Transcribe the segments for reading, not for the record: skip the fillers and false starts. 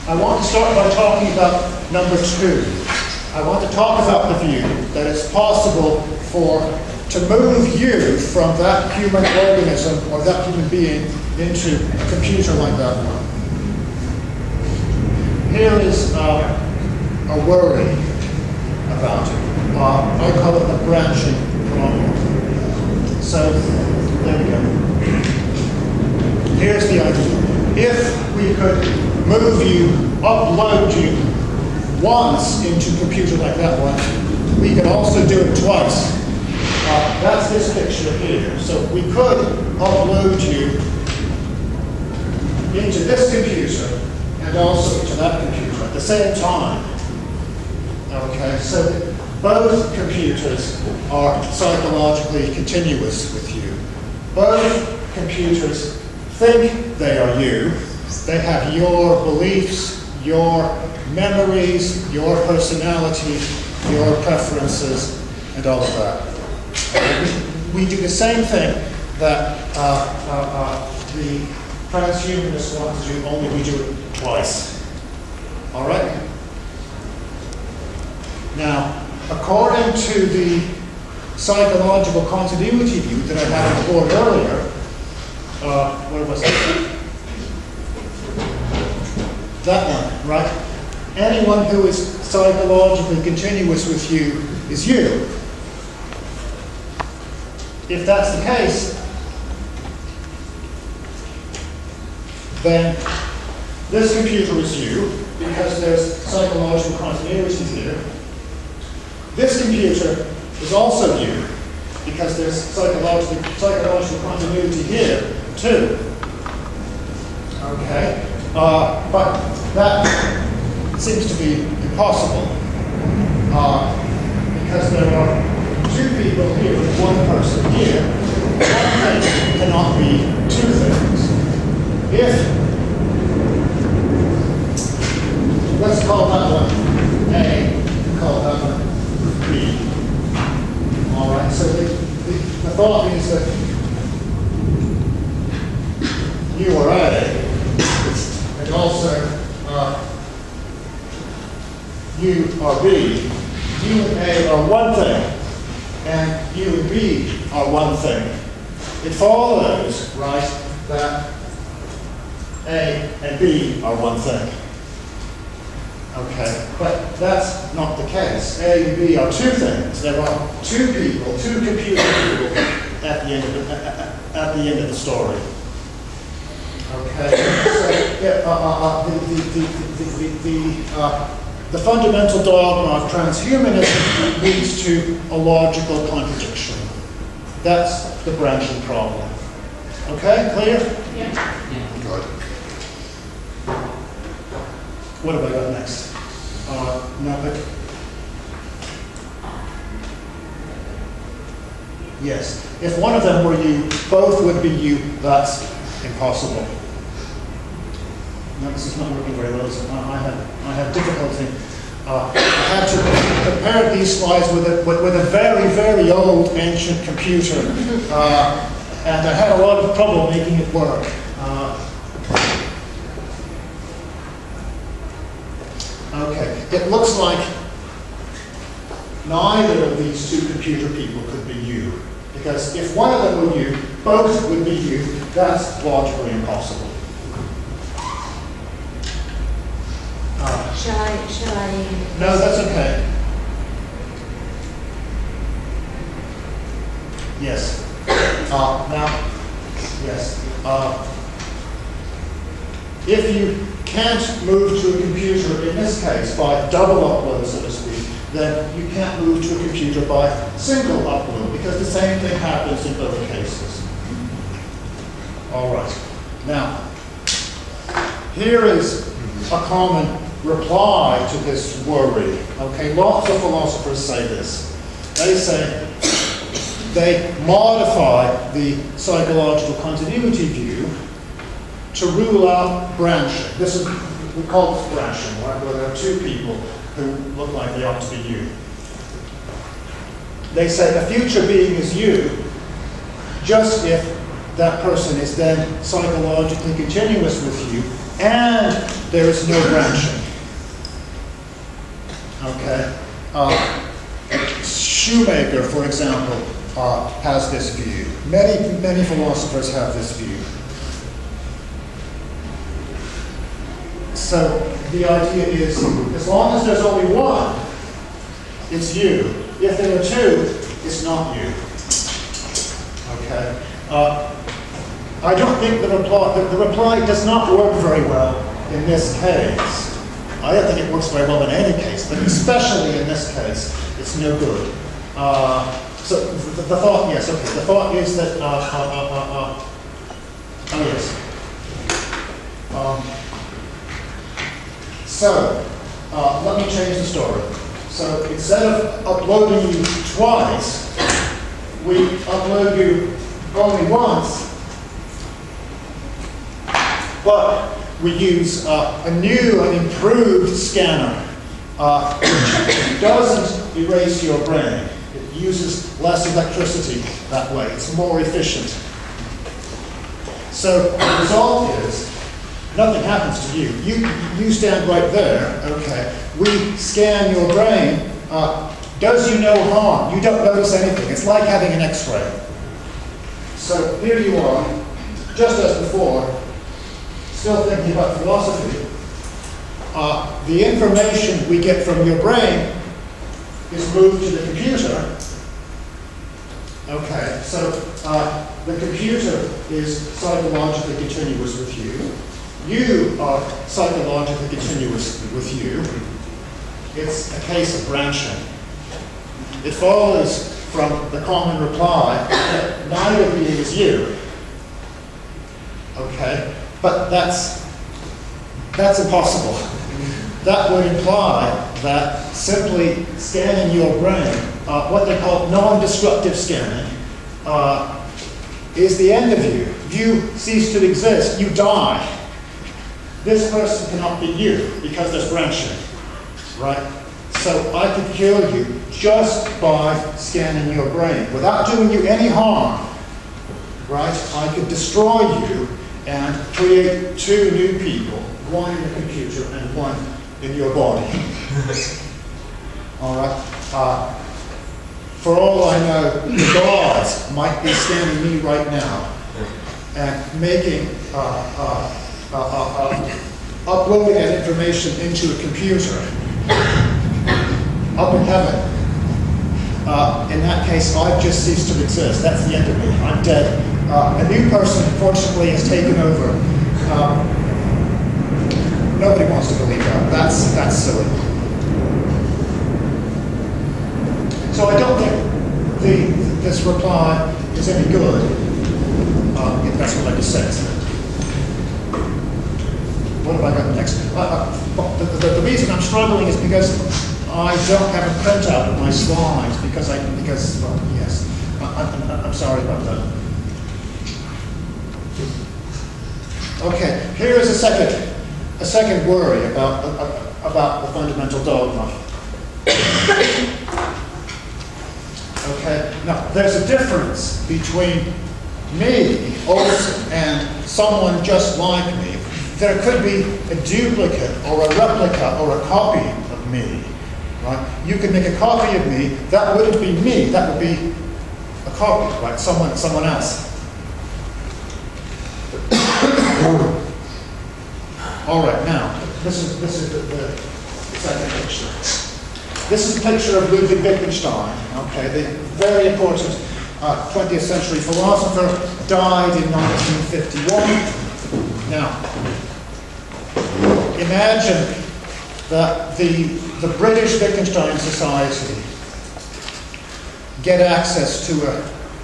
I want to start by talking about number 2. I want to talk about the view that it's possible to move you from that human organism or that human being into a computer like that one. Here is a worry about it. I call it the branching problem. So, there we go. Here's the idea. If we could move you, upload you once into a computer like that one, we could also do it twice. That's this picture here. So we could upload you into this computer and also into that computer at the same time. Okay, so both computers are psychologically continuous with you. Both computers think they are you. They have your beliefs, your memories, your personality, your preferences, and all of that. We do the same thing that the transhumanists want to do, only we do it twice. All right? Now, according to the psychological continuity view that I had on the board earlier, where was it? That one, right? Anyone who is psychologically continuous with you is you. If that's the case, then this computer is you because there's psychological continuity here. This computer is also you because there's psychological continuity here too. Okay, but that seems to be impossible because there are 2 people here and 1 person here. One thing cannot be 2 things. If, let's call that one A, call that one B. All right, so the thought is that you are A, and also you are B. You and A are one thing, and you and B are one thing. It follows, right, that A and B are one thing. Okay, but that's not the case. A and B are 2 things. There are 2 people, 2 computer people at the end of the story. Okay, so the fundamental dogma of transhumanism leads to a logical contradiction. That's the branching problem. Okay, clear? Yeah. Good. What have I got next? Nothing. Yes. If one of them were you, both would be you. That's impossible. No, this is not working very well. I had difficulty. I had to compare these slides with a very, very old ancient computer, and I had a lot of trouble making it work. Okay, it looks like neither of these 2 computer people could be you, because if one of them were you, both would be you. That's logically impossible. Shall I? No, that's okay. Yes. Now, yes. If you can't move to a computer, in this case, by double upload, so to speak, then you can't move to a computer by single upload, because the same thing happens in both cases. All right. Now, here is a common reply to this worry. Okay, lots of philosophers say this. They say they modify the psychological continuity view to rule out branching. This is, we call this branching, right? Where there are 2 people who look like they ought to be you. They say a future being is you, just if that person is then psychologically continuous with you and there is no branching. Okay? Shoemaker, for example, has this view. Many philosophers have this view. So the idea is, as long as there's only one, it's you. If there are two, it's not you. Okay? I don't think the reply does not work very well in this case. I don't think it works very well in any case, but especially in this case, it's no good. So the thought, yes, okay, the thought is that, oh yes. So, let me change the story. So instead of uploading you twice, we upload you only once, but we use a new and improved scanner, which doesn't erase your brain. It uses less electricity that way. It's more efficient. So the result is, nothing happens to you. You stand right there, okay. We scan your brain. Does you no harm. You don't notice anything. It's like having an X-ray. So here you are, just as before, still thinking about philosophy. The information we get from your brain is moved to the computer. Okay, so the computer is psychologically continuous with you. You are psychologically continuous with you. It's a case of branching. It follows from the common reply that neither of you is you. Okay, but that's impossible. That would imply that simply scanning your brain, what they call non-destructive scanning, is the end of you. You cease to exist. You die. This person cannot be you because there's branching, right? So I could kill you just by scanning your brain without doing you any harm, right? I could destroy you and create two new people, one in the computer and one in your body. All right. For all I know, the gods might be scanning me right now and making, uploading that information into a computer up in heaven. In that case, I've just ceased to exist. That's the end of me. I'm dead. A new person, fortunately, has taken over. Nobody wants to believe that. That's silly. So I don't think this reply is any good. If that's what I just said. What have I got next? The reason I'm struggling is because I don't have a printout of my slides yes. I'm sorry about that. Okay, here is a second worry about the fundamental dogma. Okay, now there's a difference between me, Olson, and someone just like me. There could be a duplicate or a replica or a copy of me. Right? You could make a copy of me. That wouldn't be me. That would be a copy, right? Someone else. All right. Now, this is the second picture. This is a picture of Ludwig Wittgenstein. Okay, the very important 20th century philosopher, died in 1951. Now, imagine that the British Wittgenstein Society get access to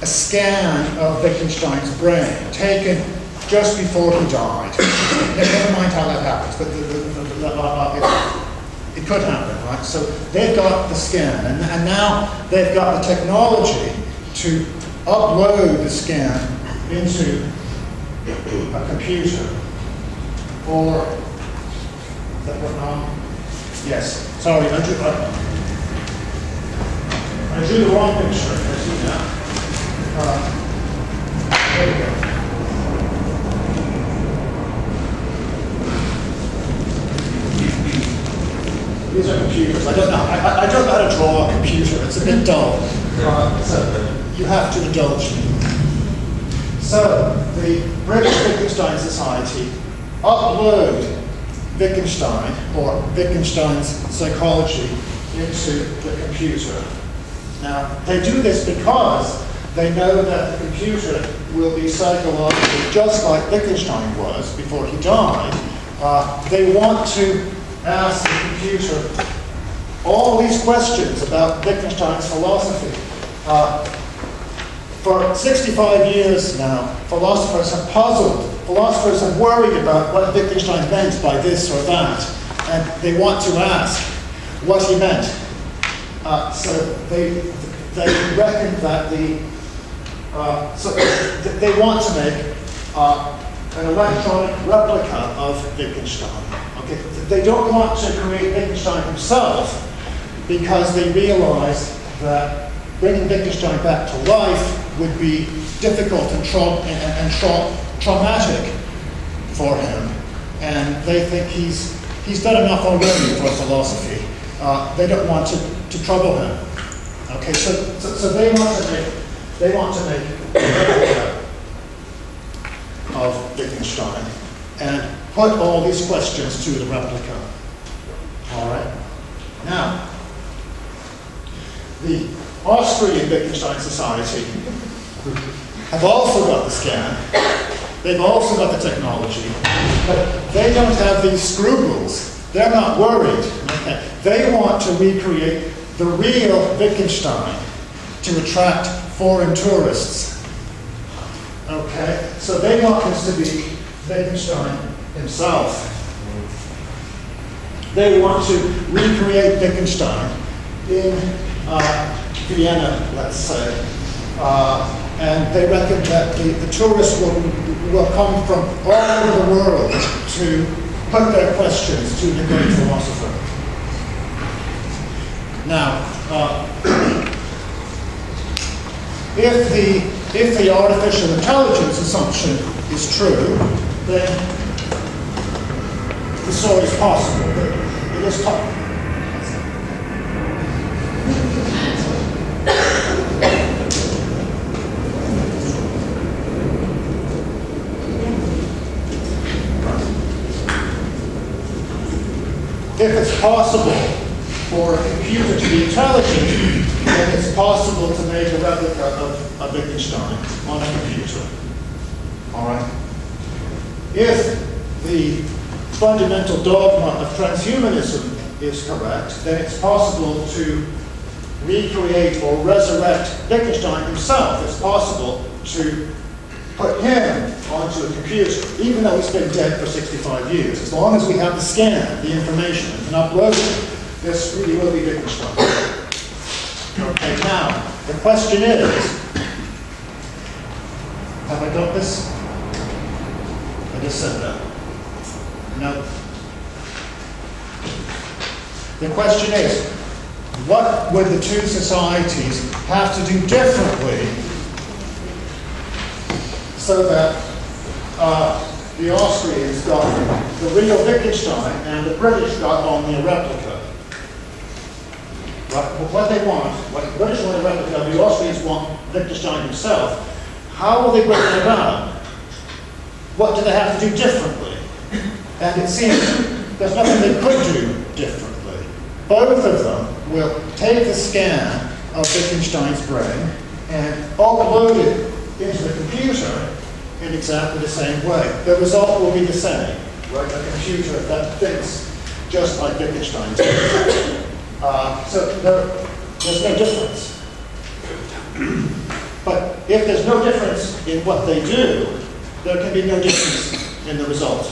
a scan of Wittgenstein's brain taken just before he died. Never mind how that happens, but it could happen, right? So they've got the scan, and now they've got the technology to upload the scan into a computer or yes, sorry, I drew the wrong picture. I see now. There we go. these are computers. I don't know how to draw a computer. It's a bit dull. So you have to indulge me. So the British Wittgenstein Society upload Wittgenstein, or Wittgenstein's psychology, into the computer. Now, they do this because they know that the computer will be psychologically just like Wittgenstein was before he died. They want to ask the computer all these questions about Wittgenstein's philosophy. For 65 years now, philosophers have puzzled. Philosophers have worried about what Wittgenstein meant by this or that, and they want to ask what he meant. So they reckon that they want to make an electronic replica of Wittgenstein. Okay? They don't want to create Wittgenstein himself because they realize that bringing Wittgenstein back to life would be difficult and traumatic for him, and they think he's done enough already for philosophy. They don't want to trouble him. Okay, so they want to make a replica of Wittgenstein and put all these questions to the replica. All right. Now, the Austrian Wittgenstein Society have also got the scan. They've also got the technology, but they don't have these scruples. They're not worried. Okay? They want to recreate the real Wittgenstein to attract foreign tourists. Okay? So they want this to be Wittgenstein himself. They want to recreate Wittgenstein in Vienna, let's say. And they reckon that the tourists will come from all over the world to put their questions to the great philosopher. Now, if the artificial intelligence assumption is true, then the story is possible. It is possible. If it's possible for a computer to be intelligent, then it's possible to make a replica of Wittgenstein on a computer. All right? If the fundamental dogma of transhumanism is correct, then it's possible to recreate or resurrect Wittgenstein himself. It's possible to put him onto a computer, even though he's been dead for 65 years. As long as we have the scan, the information, and can upload it, this really will be Wittgenstein. Okay, now, the question is, have I got this? I just said that. No. The question is, what would the two societies have to do differently so that the Austrians got the real Wittgenstein and the British got only a replica? What they want, what the British want a replica, the Austrians want Wittgenstein himself. How will they bring it about? What do they have to do differently? And it seems there's nothing they could do differently. Both of them will take the scan of Wittgenstein's brain and upload it into the computer in exactly the same way. The result will be the same, right? A computer that thinks just like Wittgenstein did. So there's no difference. But if there's no difference in what they do, there can be no difference in the result.